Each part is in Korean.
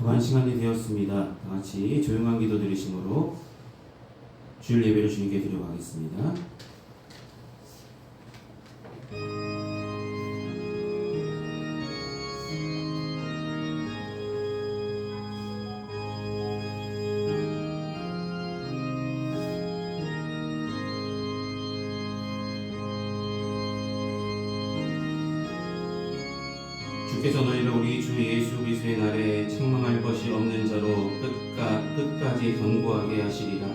거한 시간이 되었습니다. 다 같이 조용한 기도 드리심으로 주일 예배를 주님께 드려가겠습니다. 주께서 너희를 우리 주 예수 그리스도의 날에 책망할 것이 없는 자로 끝까지 견고하게 하시리라.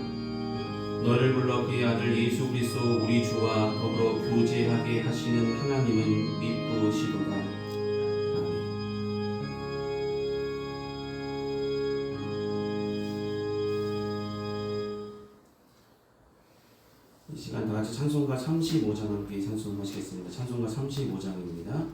너를 불러 그의 아들 예수 그리스도 우리 주와 더불어 교제하게 하시는 하나님은 미쁘시도다. 아멘. 이 시간 다 같이 찬송가 35장 함께 찬송하시겠습니다. 찬송가 35장입니다.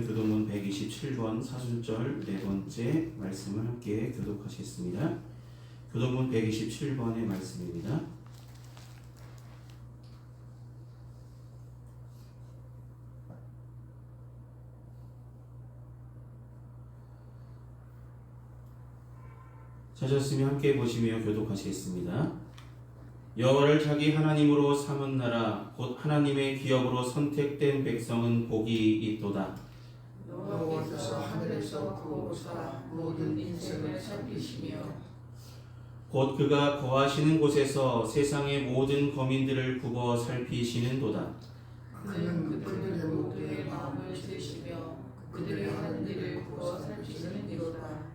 교도문 127번 4순절 네 번째 말씀을 함께 교독하시겠습니다. 교도문 127번의 말씀입니다. 찾았으면 함께 보시며 교독하시겠습니다. 여호와를 자기 하나님으로 삼은 나라 곧 하나님의 기업으로 선택된 백성은 복이 있도다. 여호와께서 하늘에서 구하사 모든 인생을 살피시며 곧 그가 거하시는 곳에서 세상의 모든 거민들을 굽어 살피시는도다. 그는 그들의 모두의 마음을 세시며 그들의 하는 일을 굽어 살피시는 이로다.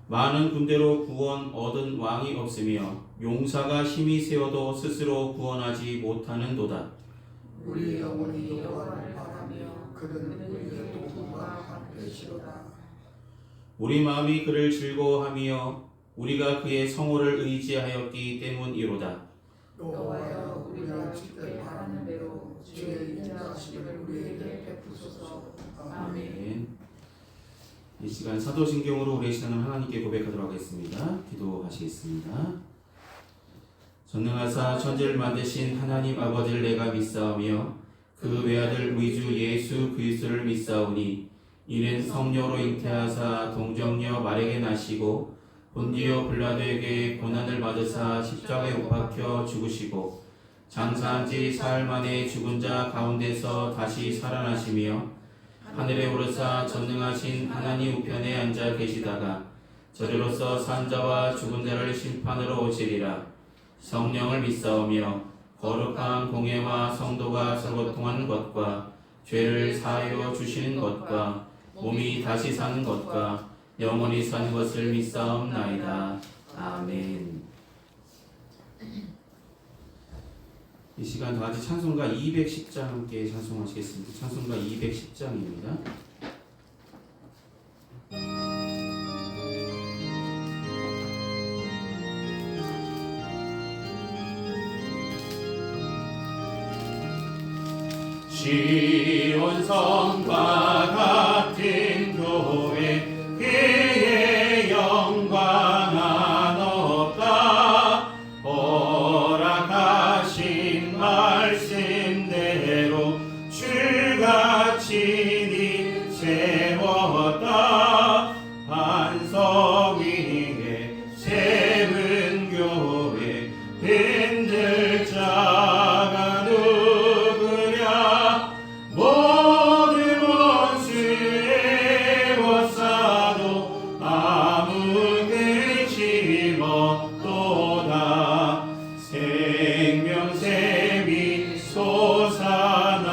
많은 군대로 구원 얻은 왕이 없으며 용사가 힘이 세어도 스스로 구원하지 못하는도다. 우리 영혼이 여호와를 바라며 그는 우리의 도구와 방패시로다. 우리 마음이 그를 즐거워하며 우리가 그의 성호를 의지하였기 때문이로다. 여호와여 우리가 주께 바라는 대로 주의 인자하심을 우리에게 베푸소서. 아멘. 이 시간 사도신경으로 우리의 신앙을 하나님께 고백하도록 하겠습니다. 기도하시겠습니다. 전능하사 천지를 만드신 하나님 아버지를 내가 믿사오며 그 외아들 우리 주 예수 그리스도를 믿사오니 이는 성령으로 잉태하사 동정녀 마리아에게 나시고 본디오 빌라도에게 고난을 받으사 십자가에 못 박혀 죽으시고 장사한 지 사흘 만에 죽은 자 가운데서 다시 살아나시며 하늘에 오르사 전능하신 하나님 우편에 앉아 계시다가 저리로서 산 자와 죽은 자를 심판으로 오시리라. 성령을 믿사오며 거룩한 공예와 성도가 서로통하는 것과 죄를 사하여 주시는 것과 몸이 다시 사는 것과 영원히 사는 것을 믿사옵나이다. 아멘. 이 시간 다 같이 찬송가 210장 함께 찬송하시겠습니다. 찬송가 210장입니다. 시온성과 같은 교회 그의 영광은 없다. 허락하신 말씀대로 주가 친히 세웠다. 반석 위에 세운 교회 흔들 자가 누구랴. 모든 원수에 워싸도 아무 끝이 없도다. 생명샘이 솟아나와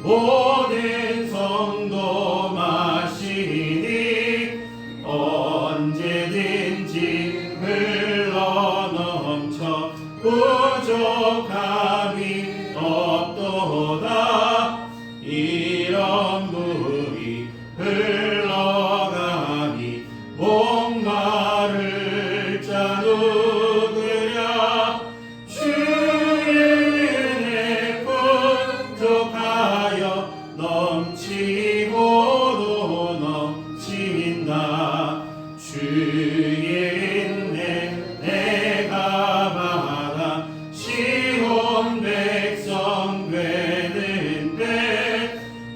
모든 성도 마시니 언제든지 흘러넘쳐 부족함이 없도다. 이런 물이 흘러가니 목마를 자 누구랴. 주의 은혜 풍족하여 넘치고도 넘친다. 주의 은혜 내가 받아 시온 백성 되는데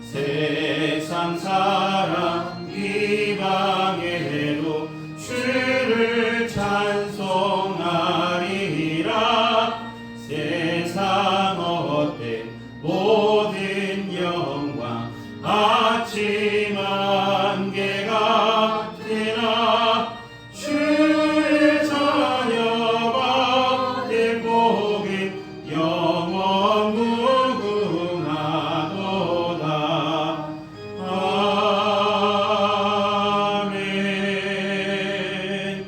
세상 사람 이방에도 주를 찬송하리라. 세상 어때 모든 영광 아침 안개 같으나 주의 자녀 받을 복은 영원 무궁하도다. 아멘.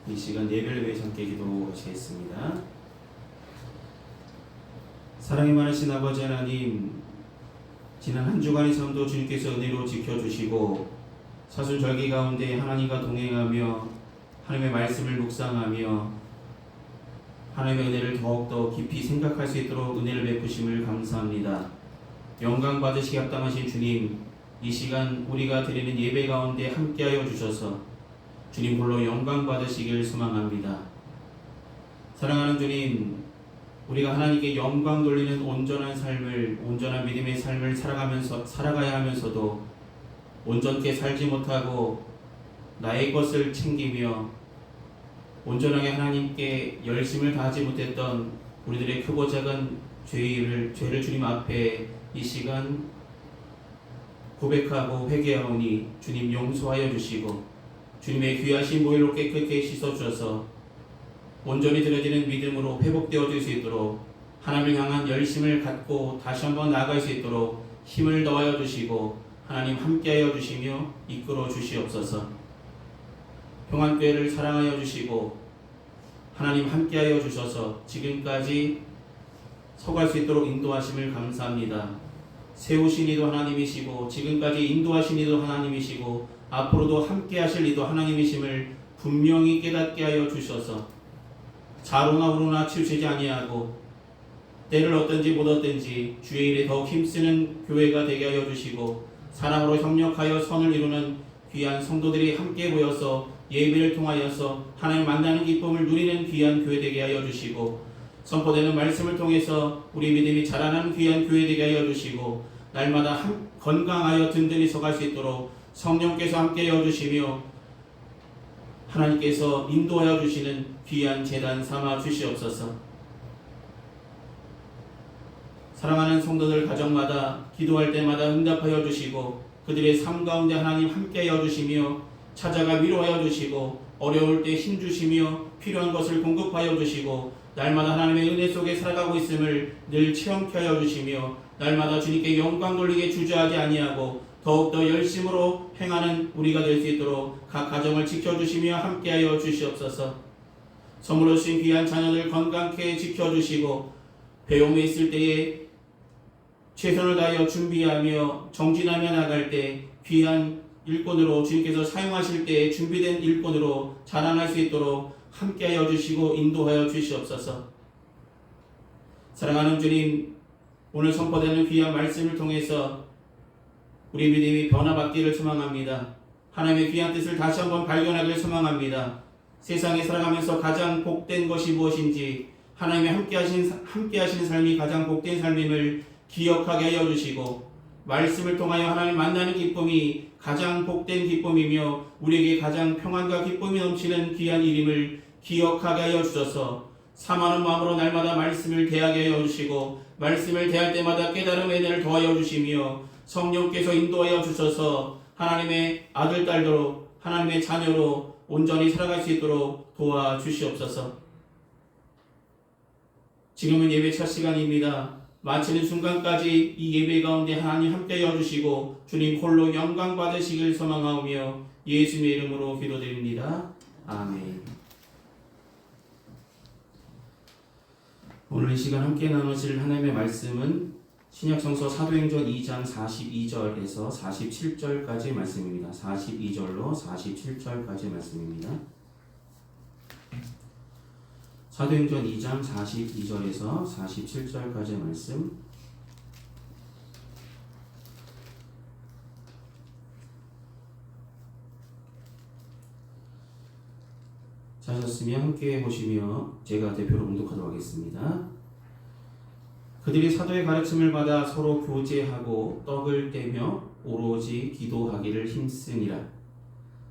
이 시간 예배를 위해 함께 기도하시겠습니다. 사랑이 많으신 아버지 하나님, 지난 한 주간의 삶도 주님께서 은혜로 지켜주시고 사순절기 가운데 하나님과 동행하며 하나님의 말씀을 묵상하며 하나님의 은혜를 더욱더 깊이 생각할 수 있도록 은혜를 베푸심을 감사합니다. 영광 받으시기 합당하신 주님, 이 시간 우리가 드리는 예배 가운데 함께하여 주셔서 주님 홀로 영광 받으시길 소망합니다. 사랑하는 주님, 우리가 하나님께 영광 돌리는 온전한 삶을, 온전한 믿음의 삶을 살아가야 하면서도 온전케 살지 못하고 나의 것을 챙기며 온전하게 하나님께 열심을 다하지 못했던 우리들의 크고 작은 죄를 주님 앞에 이 시간 고백하고 회개하오니 주님 용서하여 주시고 주님의 귀하신 보혈로 깨끗게 씻어주셔서 온전히 드려지는 믿음으로 회복되어질 수 있도록 하나님을 향한 열심을 갖고 다시 한번 나아갈 수 있도록 힘을 더하여 주시고 하나님 함께하여 주시며 이끌어 주시옵소서. 평안교회를 사랑하여 주시고 하나님 함께하여 주셔서 지금까지 서갈 수 있도록 인도하심을 감사합니다. 세우신 이도 하나님이시고 지금까지 인도하신 이도 하나님이시고 앞으로도 함께하실 이도 하나님이심을 분명히 깨닫게 하여 주셔서 자로나 우로나 치우치지 아니하고 때를 얻든지 못 얻든지 주의 일에 더욱 힘쓰는 교회가 되게 하여 주시고 사랑으로 협력하여 선을 이루는 귀한 성도들이 함께 모여서 예배를 통하여서 하나님 만나는 기쁨을 누리는 귀한 교회 되게 하여 주시고, 선포되는 말씀을 통해서 우리 믿음이 자라나는 귀한 교회 되게 하여 주시고, 날마다 건강하여 든든히 서갈 수 있도록 성령께서 함께 하여 주시며 하나님께서 인도하여 주시는 귀한 제단 삼아 주시옵소서. 사랑하는 성도들 가정마다 기도할 때마다 응답하여 주시고, 그들의 삶 가운데 하나님 함께 하여 주시며 찾아가 위로하여 주시고, 어려울 때 힘주시며 필요한 것을 공급하여 주시고, 날마다 하나님의 은혜 속에 살아가고 있음을 늘 체험케 하여 주시며, 날마다 주님께 영광 돌리게 주저하지 아니하고 더욱더 열심으로 행하는 우리가 될 수 있도록 각 가정을 지켜주시며 함께하여 주시옵소서. 선물로 주신 귀한 자녀들 건강케 지켜주시고, 배움에 있을 때에 최선을 다하여 준비하며 정진하며 나갈 때 귀한 일꾼으로 주님께서 사용하실 때에 준비된 일꾼으로 자라날 수 있도록 함께하여 주시고 인도하여 주시옵소서. 사랑하는 주님, 오늘 선포되는 귀한 말씀을 통해서 우리 믿음이 변화받기를 소망합니다. 하나님의 귀한 뜻을 다시 한번 발견하기를 소망합니다. 세상에 살아가면서 가장 복된 것이 무엇인지, 하나님의 함께하신 삶이 가장 복된 삶임을 기억하게 하여 주시고, 말씀을 통하여 하나님 만나는 기쁨이 가장 복된 기쁨이며 우리에게 가장 평안과 기쁨이 넘치는 귀한 일임을 기억하게 하여 주셔서 사모하는 마음으로 날마다 말씀을 대하게 하여 주시고, 말씀을 대할 때마다 깨달음의 은혜를 더하여 주시며 성령께서 인도하여 주셔서 하나님의 아들, 딸로 하나님의 자녀로 온전히 살아갈 수 있도록 도와주시옵소서. 지금은 예배 첫 시간입니다. 마치는 순간까지 이 예배 가운데 하나님 함께하여 주시고 주님 홀로 영광 받으시길 소망하오며 예수님의 이름으로 기도드립니다. 아멘. 오늘 이 시간 함께 나누실 하나님의 말씀은 신약성서 사도행전 2장 42절에서 47절까지의 말씀입니다. 42절로 47절까지의 말씀입니다. 사도행전 2장 42절에서 47절까지의 말씀. 찾았으면 함께 보시며 제가 대표로 봉독하도록 하겠습니다. 그들이 사도의 가르침을 받아 서로 교제하고 떡을 떼며 오로지 기도하기를 힘쓰니라.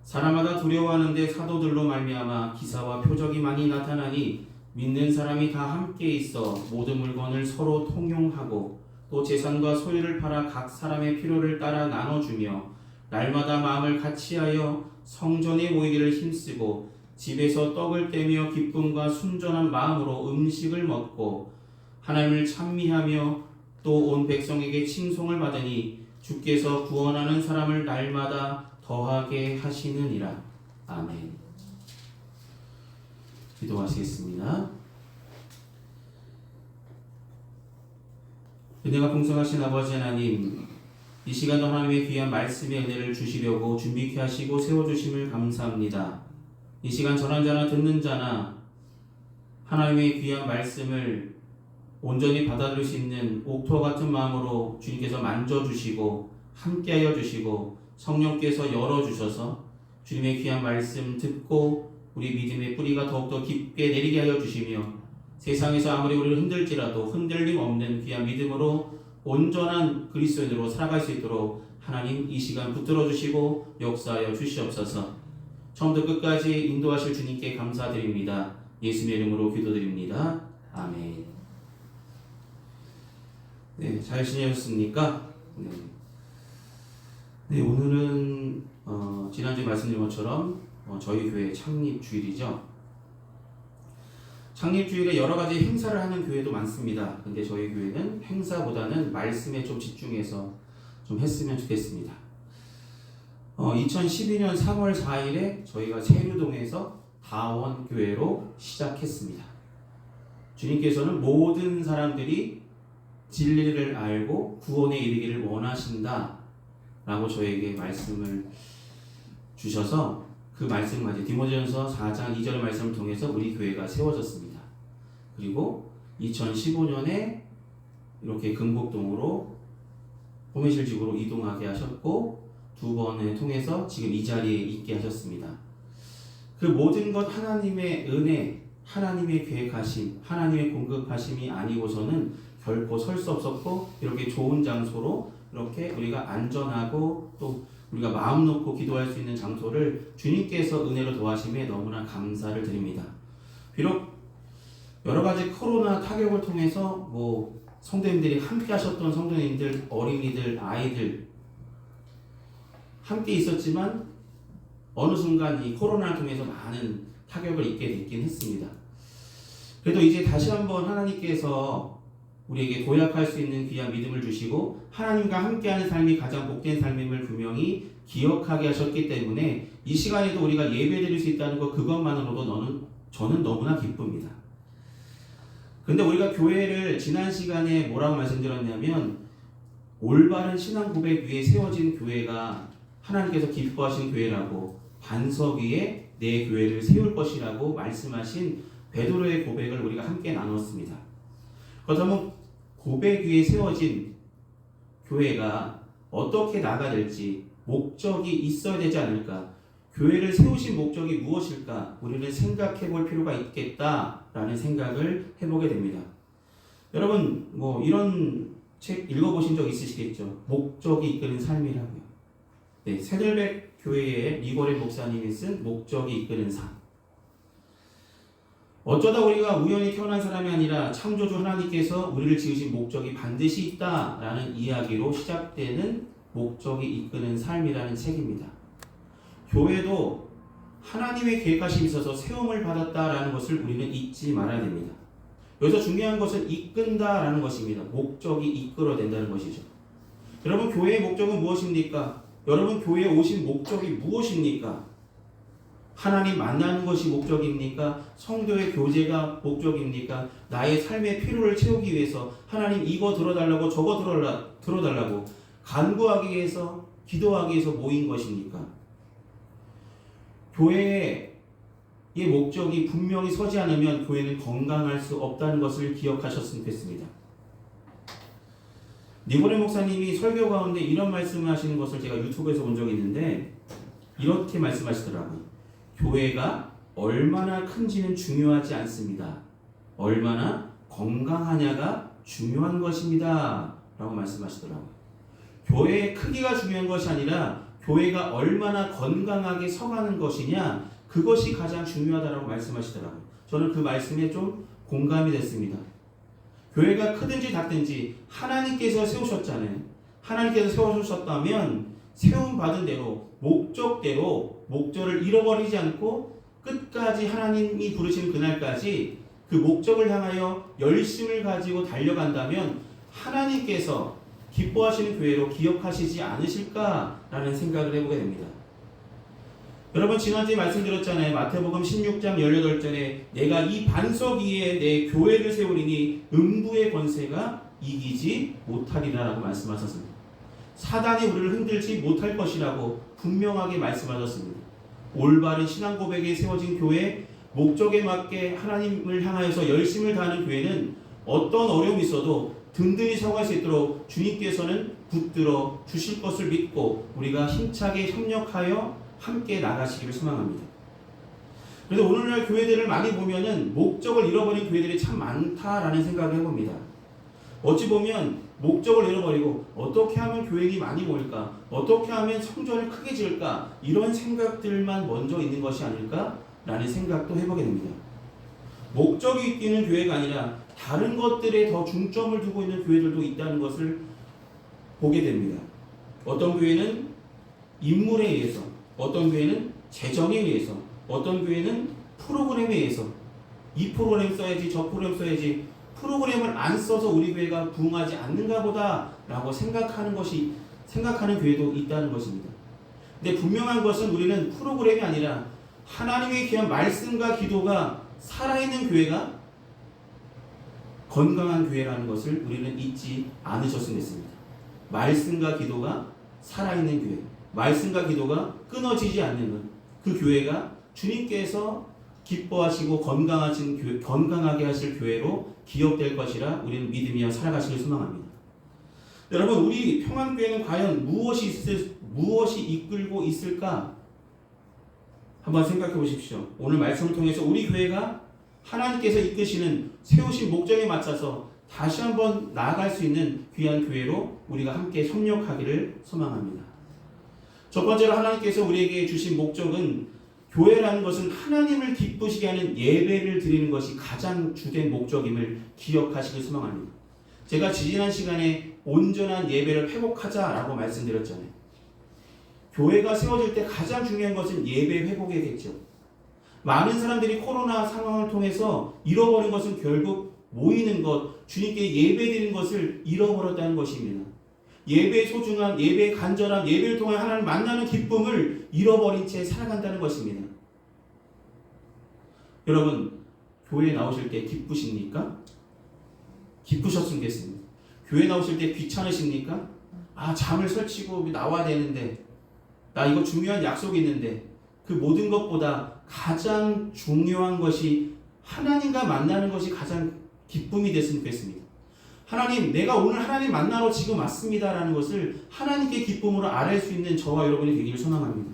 사람마다 두려워하는데 사도들로 말미암아 기사와 표적이 많이 나타나니 믿는 사람이 다 함께 있어 모든 물건을 서로 통용하고 또 재산과 소유를 팔아 각 사람의 필요를 따라 나눠주며 날마다 마음을 같이하여 성전에 모이기를 힘쓰고 집에서 떡을 떼며 기쁨과 순전한 마음으로 음식을 먹고 하나님을 찬미하며 또 온 백성에게 칭송을 받으니 주께서 구원하는 사람을 날마다 더하게 하시느니라. 아멘. 기도하시겠습니다. 은혜가 풍성하신 아버지 하나님, 이 시간도 하나님의 귀한 말씀의 은혜를 주시려고 준비케 하시고 세워주심을 감사합니다. 이 시간 전한 자나 듣는 자나 하나님의 귀한 말씀을 온전히 받아들일 수 있는 옥토와 같은 마음으로 주님께서 만져주시고 함께하여 주시고 성령께서 열어주셔서 주님의 귀한 말씀 듣고 우리 믿음의 뿌리가 더욱더 깊게 내리게 하여 주시며 세상에서 아무리 우리를 흔들지라도 흔들림 없는 귀한 믿음으로 온전한 그리스도인으로 살아갈 수 있도록 하나님 이 시간 붙들어 주시고 역사하여 주시옵소서. 처음부터 끝까지 인도하실 주님께 감사드립니다. 예수님의 이름으로 기도드립니다. 아멘. 네, 잘 지내셨습니까? 네, 오늘은 지난주에 말씀드린 것처럼 저희 교회 창립 주일이죠. 창립 주일에 여러 가지 행사를 하는 교회도 많습니다. 근데 저희 교회는 행사보다는 말씀에 좀 집중해서 좀 했으면 좋겠습니다. 2012년 3월 4일에 저희가 세류동에서 다원교회로 시작했습니다. 주님께서는 모든 사람들이 진리를 알고 구원에 이르기를 원하신다 라고 저에게 말씀을 주셔서 그 말씀을 가지고 디모데전서 4장 2절의 말씀을 통해서 우리 교회가 세워졌습니다. 그리고 2015년에 이렇게 금곡동으로 호메실집으로 이동하게 하셨고 두 번을 통해서 지금 이 자리에 있게 하셨습니다. 그 모든 것 하나님의 은혜, 하나님의 계획하심, 하나님의 공급하심이 아니고서는 결코 설 수 없었고, 이렇게 좋은 장소로 이렇게 우리가 안전하고 또 우리가 마음 놓고 기도할 수 있는 장소를 주님께서 은혜로 도와심에 너무나 감사를 드립니다. 비록 여러 가지 코로나 타격을 통해서 성도님들이 함께 하셨던 성도님들, 어린이들, 아이들 함께 있었지만 어느 순간 이 코로나를 통해서 많은 타격을 입게 됐긴 했습니다. 그래도 이제 다시 한번 하나님께서 우리에게 도약할 수 있는 귀한 믿음을 주시고 하나님과 함께하는 삶이 가장 복된 삶임을 분명히 기억하게 하셨기 때문에 이 시간에도 우리가 예배드릴 수 있다는 것, 그것만으로도 저는 너무나 기쁩니다. 근데 우리가 교회를 지난 시간에 뭐라고 말씀드렸냐면, 올바른 신앙 고백 위에 세워진 교회가 하나님께서 기뻐하신 교회라고, 반석 위에 내 교회를 세울 것이라고 말씀하신 베드로의 고백을 우리가 함께 나눴습니다. 그렇다면 고백 위에 세워진 교회가 어떻게 나가야 될지 목적이 있어야 되지 않을까? 교회를 세우신 목적이 무엇일까? 우리는 생각해 볼 필요가 있겠다라는 생각을 해보게 됩니다. 여러분, 이런 책 읽어보신 적 있으시겠죠? 목적이 이끄는 삶이라고요. 네, 새들백 교회의 리고렌 목사님이 쓴 목적이 이끄는 삶. 어쩌다 우리가 우연히 태어난 사람이 아니라 창조주 하나님께서 우리를 지으신 목적이 반드시 있다라는 이야기로 시작되는 목적이 이끄는 삶이라는 책입니다. 교회도 하나님의 계획하심이 있어서 세움을 받았다라는 것을 우리는 잊지 말아야 됩니다. 여기서 중요한 것은 이끈다라는 것입니다. 목적이 이끌어낸다는 것이죠. 여러분, 교회의 목적은 무엇입니까? 여러분, 교회에 오신 목적이 무엇입니까? 하나님 만나는 것이 목적입니까? 성도의 교제가 목적입니까? 나의 삶의 필요를 채우기 위해서 하나님 이거 들어달라고 저거 들어달라고 간구하기 위해서, 기도하기 위해서 모인 것입니까? 교회의 목적이 분명히 서지 않으면 교회는 건강할 수 없다는 것을 기억하셨으면 좋겠습니다. 니고레 목사님이 설교 가운데 이런 말씀을 하시는 것을 제가 유튜브에서 본 적이 있는데, 이렇게 말씀하시더라고요. 교회가 얼마나 큰지는 중요하지 않습니다. 얼마나 건강하냐가 중요한 것입니다. 라고 말씀하시더라고요. 교회의 크기가 중요한 것이 아니라 교회가 얼마나 건강하게 서가는 것이냐, 그것이 가장 중요하다고 말씀하시더라고요. 저는 그 말씀에 좀 공감이 됐습니다. 교회가 크든지 작든지 하나님께서 세우셨잖아요. 하나님께서 세우셨다면 세움받은 대로, 목적대로 목적을 잃어버리지 않고 끝까지 하나님이 부르시는 그날까지 그 목적을 향하여 열심을 가지고 달려간다면 하나님께서 기뻐하시는 교회로 기억하시지 않으실까라는 생각을 해보게 됩니다. 여러분, 지난주에 말씀드렸잖아요. 마태복음 16장 18절에 내가 이 반석 위에 내 교회를 세우리니 음부의 권세가 이기지 못하리라 라고 말씀하셨습니다. 사단이 우리를 흔들지 못할 것이라고 분명하게 말씀하셨습니다. 올바른 신앙 고백에 세워진 교회, 목적에 맞게 하나님을 향하여서 열심을 다하는 교회는 어떤 어려움이 있어도 든든히 서갈 수 있도록 주님께서는 붙들어 주실 것을 믿고 우리가 힘차게 협력하여 함께 나가시기를 소망합니다. 그래서 오늘날 교회들을 많이 보면은 목적을 잃어버린 교회들이 참 많다라는 생각을 해봅니다. 어찌 보면 목적을 잃어버리고 어떻게 하면 교인이 많이 모일까, 어떻게 하면 성전을 크게 지을까, 이런 생각들만 먼저 있는 것이 아닐까라는 생각도 해보게 됩니다. 목적이 있기는 교회가 아니라 다른 것들에 더 중점을 두고 있는 교회들도 있다는 것을 보게 됩니다. 어떤 교회는 인물에 의해서, 어떤 교회는 재정에 의해서, 어떤 교회는 프로그램에 의해서 이 프로그램 써야지 저 프로그램 써야지, 프로그램을 안 써서 우리 교회가 부흥하지 않는가 보다 라고 생각하는 교회도 있다는 것입니다. 근데 분명한 것은 우리는 프로그램이 아니라 하나님의 귀한 말씀과 기도가 살아있는 교회가 건강한 교회라는 것을 우리는 잊지 않으셨으면 했습니다. 말씀과 기도가 살아있는 교회, 말씀과 기도가 끊어지지 않는 것, 그 교회가 주님께서 기뻐하시고 건강하게 하실 교회로 기억될 것이라 우리는 믿으며 살아가시길 소망합니다. 여러분, 우리 평안교회는 과연 무엇이 이끌고 있을까 한번 생각해 보십시오. 오늘 말씀을 통해서 우리 교회가 하나님께서 이끄시는 세우신 목적에 맞춰서 다시 한번 나아갈 수 있는 귀한 교회로 우리가 함께 협력하기를 소망합니다. 첫 번째로 하나님께서 우리에게 주신 목적은 교회라는 것은 하나님을 기쁘시게 하는 예배를 드리는 것이 가장 주된 목적임을 기억하시길 소망합니다. 제가 지난 시간에 온전한 예배를 회복하자라고 말씀드렸잖아요. 교회가 세워질 때 가장 중요한 것은 예배 회복이겠죠. 많은 사람들이 코로나 상황을 통해서 잃어버린 것은 결국 모이는 것, 주님께 예배드리는 것을 잃어버렸다는 것입니다. 예배의 소중함, 예배의 간절함, 예배를 통해 하나님을 만나는 기쁨을 잃어버린 채 살아간다는 것입니다. 여러분, 교회에 나오실 때 기쁘십니까? 기쁘셨으면 좋겠습니다. 교회 나오실 때 귀찮으십니까? 잠을 설치고 나와야 되는데, 나 이거 중요한 약속이 있는데, 그 모든 것보다 가장 중요한 것이 하나님과 만나는 것이 가장 기쁨이 됐으면 좋겠습니다. 하나님, 내가 오늘 하나님 만나러 지금 왔습니다라는 것을 하나님께 기쁨으로 알할 수 있는 저와 여러분이 되기를 소망합니다.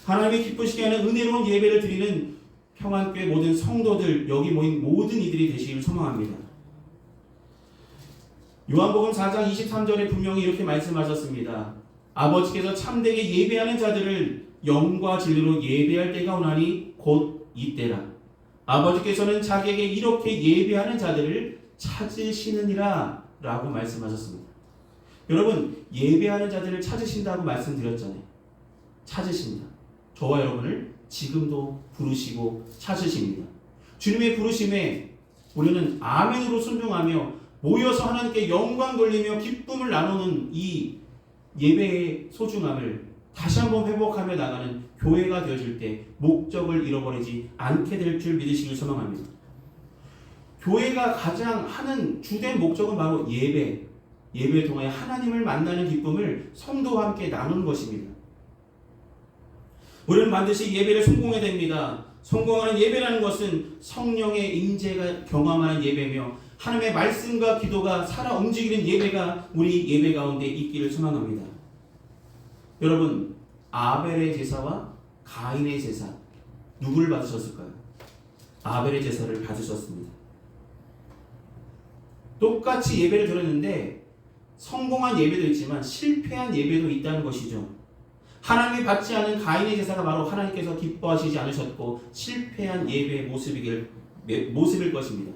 하나님이 기쁘시게 하는 은혜로운 예배를 드리는 평안교회 모든 성도들, 여기 모인 모든 이들이 되시기를 소망합니다. 요한복음 4장 23절에 분명히 이렇게 말씀하셨습니다. 아버지께서 참되게 예배하는 자들을 영과 진리로 예배할 때가 오나니 곧 이때라. 아버지께서는 자기에게 이렇게 예배하는 자들을 찾으시느니라 라고 말씀하셨습니다. 여러분, 예배하는 자들을 찾으신다고 말씀드렸잖아요. 찾으십니다. 저와 여러분을 지금도 부르시고 찾으십니다. 주님의 부르심에 우리는 아멘으로 순종하며 모여서 하나님께 영광 돌리며 기쁨을 나누는 이 예배의 소중함을 다시 한번 회복하며 나가는 교회가 되어질 때 목적을 잃어버리지 않게 될 줄 믿으시길 소망합니다. 교회가 가장 하는 주된 목적은 바로 예배를 통해 하나님을 만나는 기쁨을 성도와 함께 나누는 것입니다. 우리는 반드시 예배를 성공해야 됩니다. 성공하는 예배라는 것은 성령의 임재가 경험하는 예배며 하나님의 말씀과 기도가 살아 움직이는 예배가 우리 예배 가운데 있기를 소망합니다. 여러분, 아벨의 제사와 가인의 제사, 누구를 받으셨을까요? 아벨의 제사를 받으셨습니다. 똑같이 예배를 드렸는데 성공한 예배도 있지만 실패한 예배도 있다는 것이죠. 하나님이 받지 않은 가인의 제사가 바로 하나님께서 기뻐하시지 않으셨고 실패한 예배의 모습일 것입니다.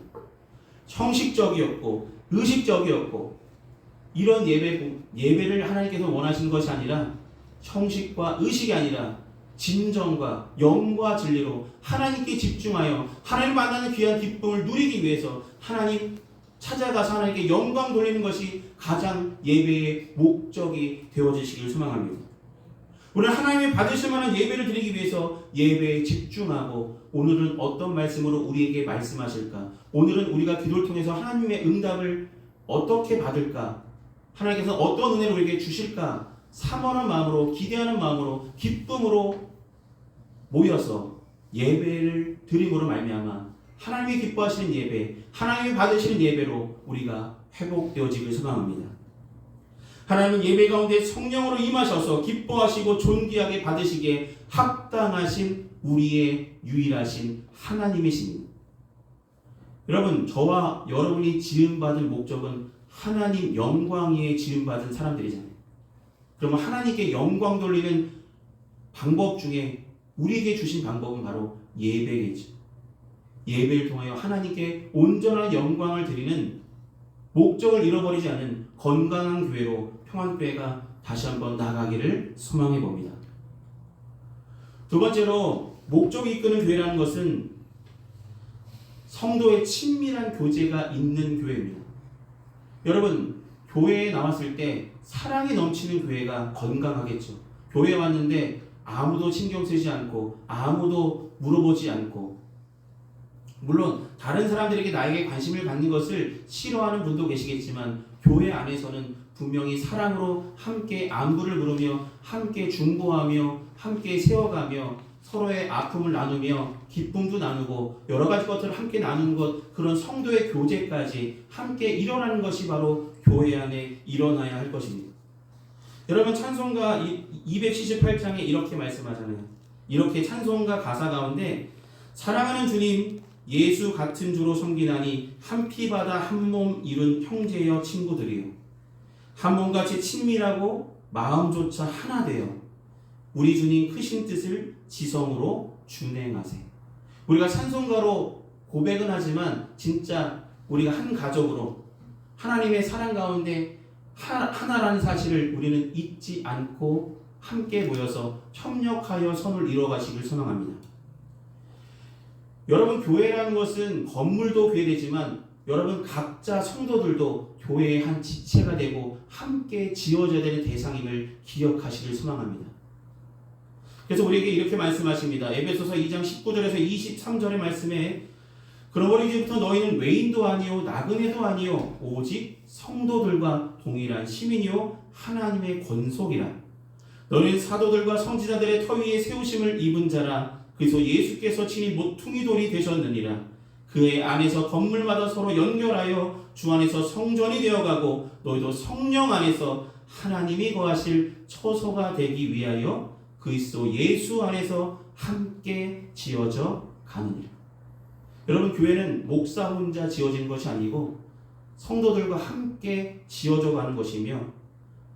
형식적이었고 의식적이었고 이런 예배를 하나님께서 원하시는 것이 아니라 형식과 의식이 아니라 진정과 영과 진리로 하나님께 집중하여 하나님 만나는 귀한 기쁨을 누리기 위해서 하나님 찾아가서 하나님께 영광 돌리는 것이 가장 예배의 목적이 되어지시길 소망합니다. 우리는 하나님이 받으실 만한 예배를 드리기 위해서 예배에 집중하고 오늘은 어떤 말씀으로 우리에게 말씀하실까? 오늘은 우리가 기도를 통해서 하나님의 응답을 어떻게 받을까? 하나님께서 어떤 은혜를 우리에게 주실까? 사모하는 마음으로, 기대하는 마음으로, 기쁨으로 모여서 예배를 드림으로 말미암아 하나님이 기뻐하시는 예배, 하나님이 받으시는 예배로 우리가 회복되어지길 소망합니다. 하나님은 예배 가운데 성령으로 임하셔서 기뻐하시고 존귀하게 받으시기에 합당하신 우리의 유일하신 하나님이십니다. 여러분, 저와 여러분이 지음받은 목적은 하나님 영광 위에 지음받은 사람들이잖아요. 그러면 하나님께 영광 돌리는 방법 중에 우리에게 주신 방법은 바로 예배겠죠. 예배를 통하여 하나님께 온전한 영광을 드리는 목적을 잃어버리지 않은 건강한 교회로 평안교회가 다시 한번 나아가기를 소망해 봅니다. 두 번째로 목적이 이끄는 교회라는 것은 성도의 친밀한 교제가 있는 교회입니다. 여러분, 교회에 나왔을 때 사랑이 넘치는 교회가 건강하겠죠. 교회에 왔는데 아무도 신경 쓰지 않고 아무도 물어보지 않고, 물론 다른 사람들에게 나에게 관심을 갖는 것을 싫어하는 분도 계시겠지만 교회 안에서는 분명히 사랑으로 함께 안부를 물으며 함께 중보하며 함께 세워가며 서로의 아픔을 나누며 기쁨도 나누고 여러 가지 것들을 함께 나누는 것, 그런 성도의 교제까지 함께 일어나는 것이 바로 교회 안에 일어나야 할 것입니다. 여러분, 찬송가 278장에 이렇게 말씀하잖아요. 이렇게 찬송가 가사 가운데 사랑하는 주님 예수 같은 주로 섬기나니 한 피 바다 한 몸 이룬 형제여 친구들이요 한 몸같이 친밀하고 마음조차 하나 되어 우리 주님 크신 뜻을 지성으로 준행하세. 우리가 찬송가로 고백은 하지만 진짜 우리가 한 가족으로 하나님의 사랑 가운데 하나라는 사실을 우리는 잊지 않고 함께 모여서 협력하여 선을 이루어가시길 소망합니다. 여러분, 교회라는 것은 건물도 교회되지만 여러분 각자 성도들도 교회의 한 지체가 되고 함께 지어져야 되는 대상임을 기억하시길 소망합니다. 그래서 우리에게 이렇게 말씀하십니다. 에베소서 2장 19절에서 23절의 말씀에 그러므로 이제부터 너희는 외인도 아니요 나그네도 아니요 오직 성도들과 동일한 시민이요 하나님의 권속이라. 너희는 사도들과 선지자들의 터 위에 세우심을 입은 자라. 그래서 예수께서 친히 모퉁이 돌이 되셨느니라. 그의 안에서 건물마다 서로 연결하여 주 안에서 성전이 되어가고 너희도 성령 안에서 하나님이 거하실 처소가 되기 위하여 그리스도 예수 안에서 함께 지어져 가느니라. 여러분, 교회는 목사 혼자 지어지는 것이 아니고 성도들과 함께 지어져 가는 것이며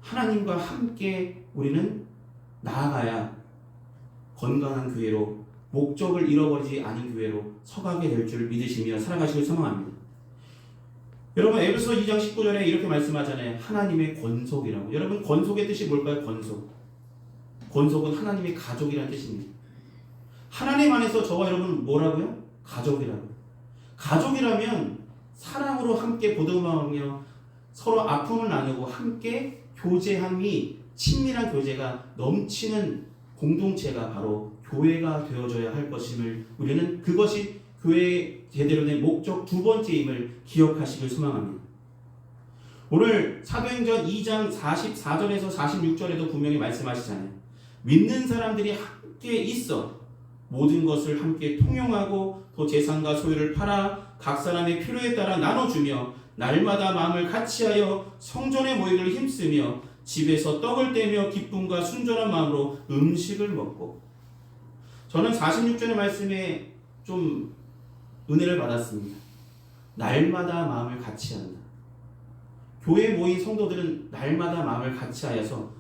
하나님과 함께 우리는 나아가야 건강한 교회로 목적을 잃어버리지 않은 교회로 서가게 될 줄 믿으시며 살아가시길 소망합니다. 여러분, 에베소 2장 19절에 이렇게 말씀하잖아요. 하나님의 권속이라고. 여러분, 권속의 뜻이 뭘까요? 권속. 권속은 하나님의 가족이라는 뜻입니다. 하나님 안에서 저와 여러분 뭐라고요? 가족이라고. 가족이라면 사랑으로 함께 보듬어가며 서로 아픔을 나누고 함께 교제함이 친밀한 교제가 넘치는 공동체가 바로 교회가 되어져야 할 것임을 우리는 그것이 교회의 제대로 된 목적 두 번째임을 기억하시길 소망합니다. 오늘 사도행전 2장 44절에서 46절에도 분명히 말씀하시잖아요. 믿는 사람들이 함께 있어 모든 것을 함께 통용하고 또 재산과 소유를 팔아 각 사람의 필요에 따라 나눠주며 날마다 마음을 같이하여 성전의 모임을 힘쓰며 집에서 떡을 떼며 기쁨과 순전한 마음으로 음식을 먹고. 저는 46절의 말씀에 좀 은혜를 받았습니다. 날마다 마음을 같이한다. 교회에 모인 성도들은 날마다 마음을 같이하여서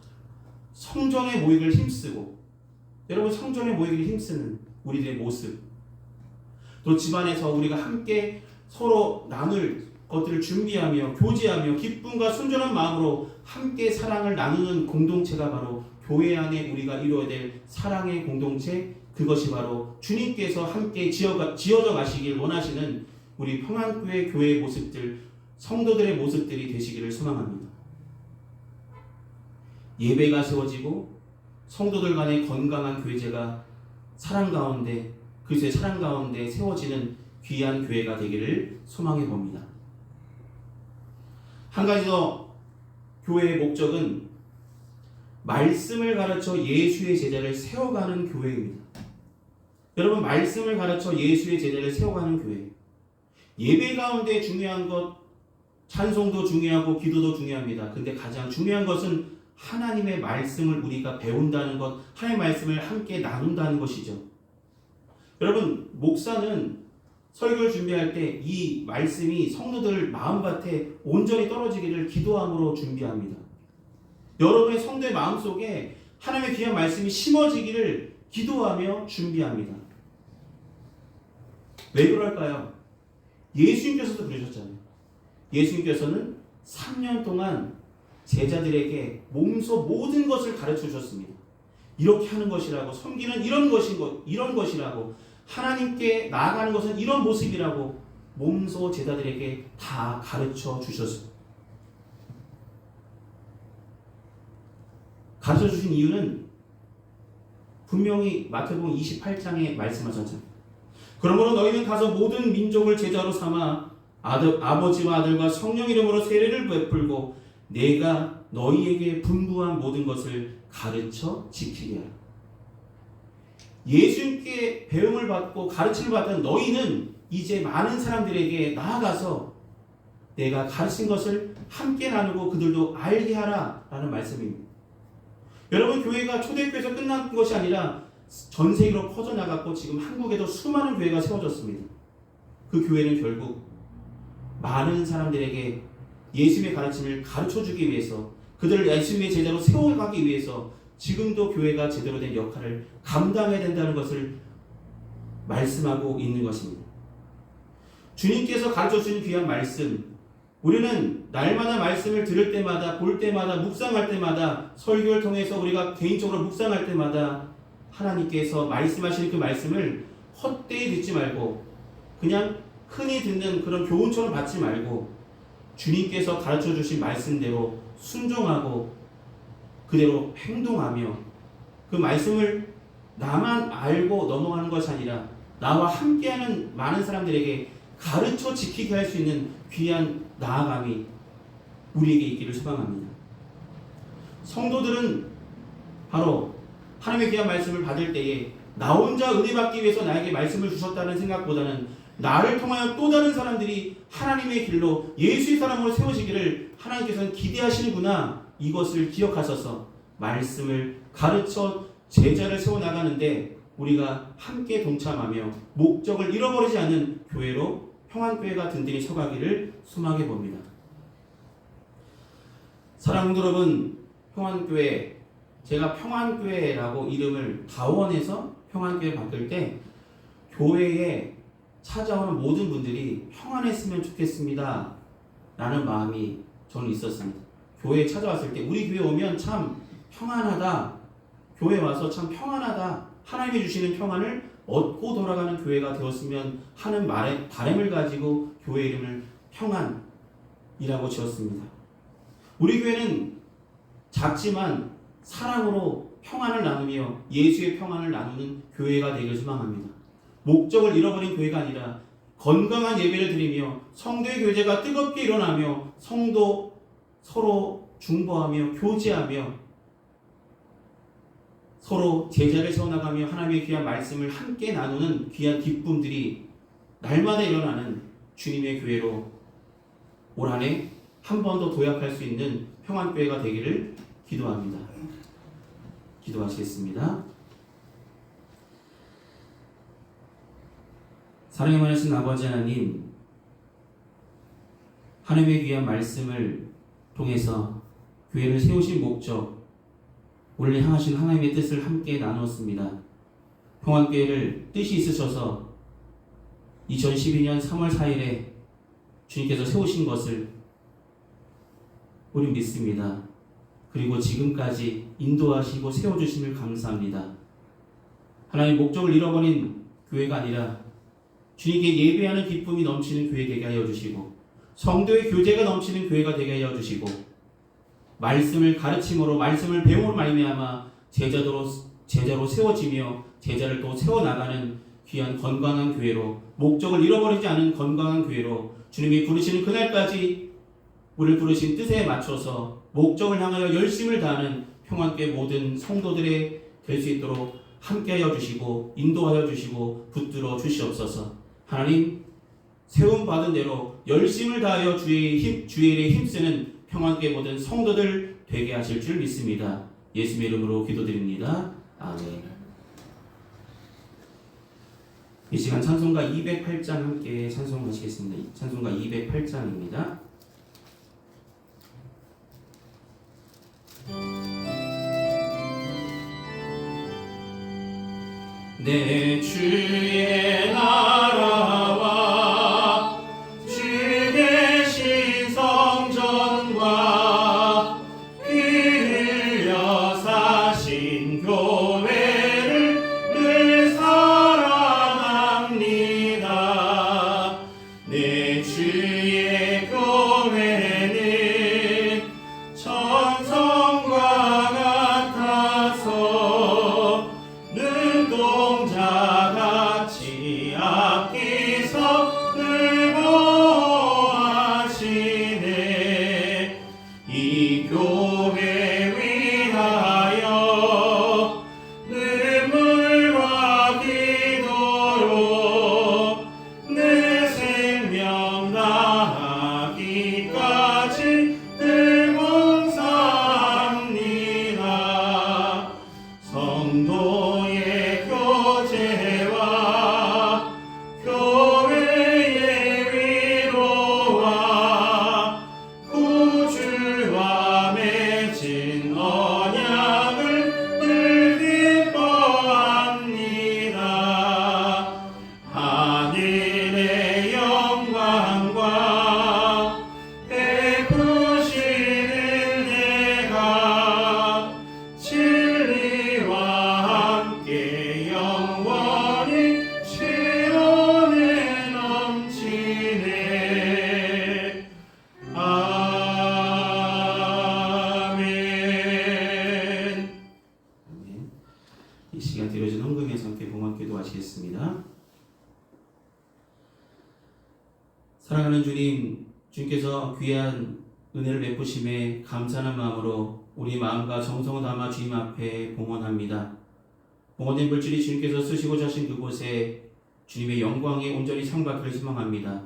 성전의 모임을 힘쓰고, 여러분 성전의 모임을 힘쓰는 우리들의 모습, 또 집안에서 우리가 함께 서로 나눌 것들을 준비하며 교제하며 기쁨과 순전한 마음으로 함께 사랑을 나누는 공동체가 바로 교회 안에 우리가 이루어야 될 사랑의 공동체, 그것이 바로 주님께서 함께 지어져 가시길 원하시는 우리 평안교회 교회의 모습들, 성도들의 모습들이 되시기를 소망합니다. 예배가 세워지고 성도들 간의 건강한 교제가 사랑 가운데, 그리스도의 사랑 가운데 세워지는 귀한 교회가 되기를 소망해 봅니다. 한 가지 더, 교회의 목적은 말씀을 가르쳐 예수의 제자를 세워가는 교회입니다. 여러분, 말씀을 가르쳐 예수의 제자를 세워가는 교회. 예배 가운데 중요한 것, 찬송도 중요하고 기도도 중요합니다. 근데 가장 중요한 것은 하나님의 말씀을 우리가 배운다는 것, 하나님의 말씀을 함께 나눈다는 것이죠. 여러분, 목사는 설교를 준비할 때 이 말씀이 성도들 마음밭에 온전히 떨어지기를 기도함으로 준비합니다. 여러분의 성도의 마음속에 하나님의 귀한 말씀이 심어지기를 기도하며 준비합니다. 왜 그럴까요? 예수님께서도 그러셨잖아요. 예수님께서는 3년 동안 제자들에게 몸소 모든 것을 가르쳐 주셨습니다. 이렇게 하는 것이라고, 섬기는 이런 것이라고, 하나님께 나아가는 것은 이런 모습이라고 몸소 제자들에게 다 가르쳐 주셨습니다. 가르쳐 주신 이유는 분명히 마태복음 28장에 말씀하셨잖아요. 그러므로 너희는 가서 모든 민족을 제자로 삼아 아버지와 아들과 성령 이름으로 세례를 베풀고 내가 너희에게 분부한 모든 것을 가르쳐 지키게 하라. 예수님께 배움을 받고 가르침을 받던 너희는 이제 많은 사람들에게 나아가서 내가 가르친 것을 함께 나누고 그들도 알게 하라 라는 말씀입니다. 여러분, 교회가 초대교회에서 끝난 것이 아니라 전 세계로 퍼져나갔고 지금 한국에도 수많은 교회가 세워졌습니다. 그 교회는 결국 많은 사람들에게 예수님의 가르침을 가르쳐주기 위해서 그들을 예수님의 제자로 세워가기 위해서 지금도 교회가 제대로 된 역할을 감당해야 된다는 것을 말씀하고 있는 것입니다. 주님께서 가르쳐주신 귀한 말씀, 우리는 날마다 말씀을 들을 때마다, 볼 때마다, 묵상할 때마다, 설교를 통해서 우리가 개인적으로 묵상할 때마다 하나님께서 말씀하시는 그 말씀을 헛되이 듣지 말고 그냥 흔히 듣는 그런 교훈처럼 받지 말고 주님께서 가르쳐주신 말씀대로 순종하고 그대로 행동하며 그 말씀을 나만 알고 넘어가는 것이 아니라 나와 함께하는 많은 사람들에게 가르쳐 지키게 할 수 있는 귀한 나아감이 우리에게 있기를 소망합니다. 성도들은 바로 하나님의 귀한 말씀을 받을 때에 나 혼자 은혜 받기 위해서 나에게 말씀을 주셨다는 생각보다는 나를 통하여 또 다른 사람들이 하나님의 길로 예수의 사람으로 세워지기를 하나님께서는 기대하시는구나, 이것을 기억하셔서 말씀을 가르쳐 제자를 세워나가는데 우리가 함께 동참하며 목적을 잃어버리지 않는 교회로 평안교회가 든든히 서가기를 소망해 봅니다. 사랑하는 여러분, 평안교회, 제가 평안교회라고 이름을 다원해서 평안교회 바꿀 때 교회에 찾아오는 모든 분들이 평안했으면 좋겠습니다 라는 마음이 저는 있었습니다. 교회에 찾아왔을 때 우리 교회 오면 참 평안하다, 교회 와서 참 평안하다, 하나님이 주시는 평안을 얻고 돌아가는 교회가 되었으면 하는 바람을 가지고 교회 이름을 평안이라고 지었습니다. 우리 교회는 작지만 사랑으로 평안을 나누며 예수의 평안을 나누는 교회가 되기를 소망합니다. 목적을 잃어버린 교회가 아니라 건강한 예배를 드리며 성도의 교제가 뜨겁게 일어나며 성도 서로 중보하며 교제하며 서로 제자를 세워나가며 하나님의 귀한 말씀을 함께 나누는 귀한 기쁨들이 날마다 일어나는 주님의 교회로 올 한 해 한 번 더 도약할 수 있는 평안교회가 되기를 기도합니다. 기도하시겠습니다. 사랑에 많으신 아버지 하나님, 하나님의 귀한 말씀을 통해서 교회를 세우신 목적, 우리를 향하신 하나님의 뜻을 함께 나누었습니다. 평안교회를 뜻이 있으셔서 2012년 3월 4일에 주님께서 세우신 것을 우리 믿습니다. 그리고 지금까지 인도하시고 세워주심을 감사합니다. 하나님, 목적을 잃어버린 교회가 아니라 주님께 예배하는 기쁨이 넘치는 교회 되게 하여 주시고 성도의 교제가 넘치는 교회가 되게 하여 주시고 말씀을 가르침으로 말씀을 배움으로 말미암아 제자로 세워지며 제자를 또 세워나가는 귀한 건강한 교회로, 목적을 잃어버리지 않은 건강한 교회로 주님이 부르시는 그날까지 우리를 부르신 뜻에 맞춰서 목적을 향하여 열심을 다하는 평안교회 모든 성도들의 될 수 있도록 함께하여 주시고 인도하여 주시고 붙들어 주시옵소서. 하나님, 세움받은 대로 열심을 다하여 주의 일에 힘쓰는 평안교회 모든 성도들 되게 하실 줄 믿습니다. 예수님의 이름으로 기도드립니다. 아멘. 이 시간 찬송가 208장 함께 찬송하시겠습니다. 찬송가 208장입니다. 내 주의 나라와 주 계신 성전과 흘려 사신 교회를 늘 사랑합니다. 내 주의 교회는 천성과 같아서 눈동자같이 아끼서 늘 보호하시네. 이 교회 위하여 눈물과 기도로 내 생명 다하기까지 늘 봉사합니다. 성도의 영원히 시온에 넘치네. 아멘. 이 시간 드려진 헌금에서 함께 봉헌 기도하시겠습니다. 사랑하는 주님, 주님께서 귀한 은혜를 베푸심에 감사하는 마음으로 우리 마음과 정성을 담아 주님 앞에 봉헌합니다. 봉헌된 물질이 주님께서 쓰시고자 하신 그곳에 주님의 영광에 온전히 상받기를 희망합니다.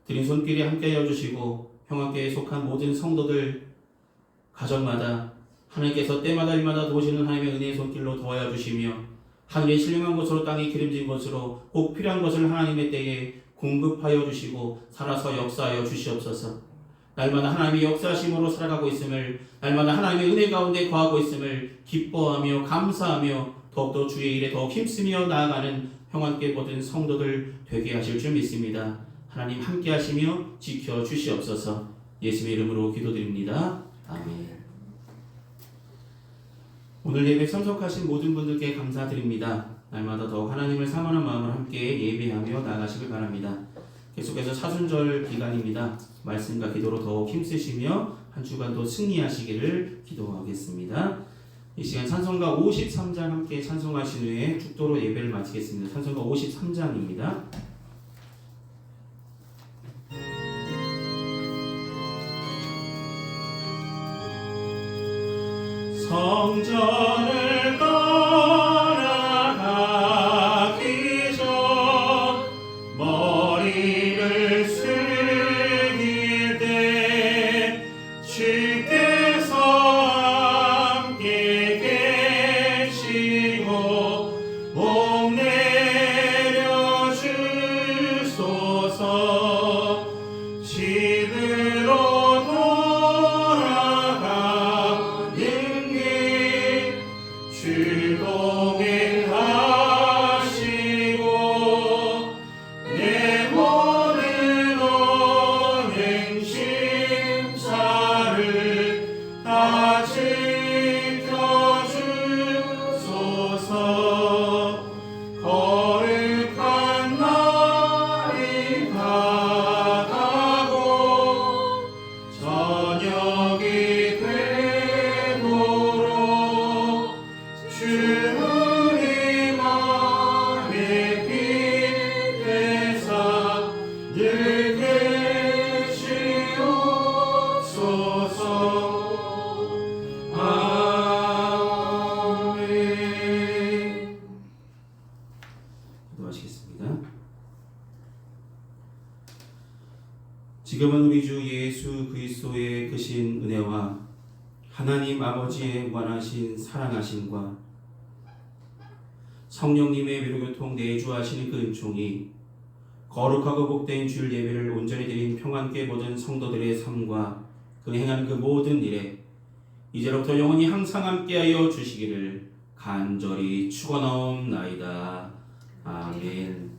드린 손길에 함께하여 주시고 평화교회에 속한 모든 성도들 가정마다 하나님께서 때마다 일마다 도우시는 하나님의 은혜의 손길로 도와여 주시며 하늘의 신령한 곳으로 땅이 기름진 곳으로 꼭 필요한 것을 하나님의 때에 공급하여 주시고 살아서 역사하여 주시옵소서. 날마다 하나님의 역사하심으로 살아가고 있음을, 날마다 하나님의 은혜 가운데 거하고 있음을 기뻐하며 감사하며 더욱더 주의 일에 더욱 힘쓰며 나아가는 평안교회 모든 성도들 되게 하실 줄 믿습니다. 하나님 함께 하시며 지켜 주시옵소서. 예수의 이름으로 기도드립니다. 아멘. 오늘 예배 참석하신 모든 분들께 감사드립니다. 날마다 더욱 하나님을 사모하는 마음으로 함께 예배하며 나가시길 바랍니다. 계속해서 사순절 기간입니다. 말씀과 기도로 더욱 힘쓰시며 한 주간도 승리하시기를 기도하겠습니다. 이 시간 찬송가 53장 함께 찬송하신 후에 축도로 예배를 마치겠습니다. 찬송가 53장입니다. 성전을 떠나가기 전 머리를 숙일 때 주께서 함께 계시고 목 내려 주소서. 집으로 주 동행하시고 내 모든 언행 심사를 다 지켜주소서. 거룩한 날이 다가고 저녁이 되도록 주님 안에 빛내사 늘 계시옵소서. 아멘. 기도하시겠습니다. 지금은 우리 주 예수 그리스도의 크신 은혜와 하나님 아버지의 무한하신 사랑하심과 성령님의 위로교통 내주하시는 그 은총이 거룩하고 복된 주일 예배를 온전히 드린 평안교회 모든 성도들의 삶과 그 행하는 그 모든 일에 이제로부터 영원히 항상 함께하여 주시기를 간절히 축원하옵나이다. 아멘.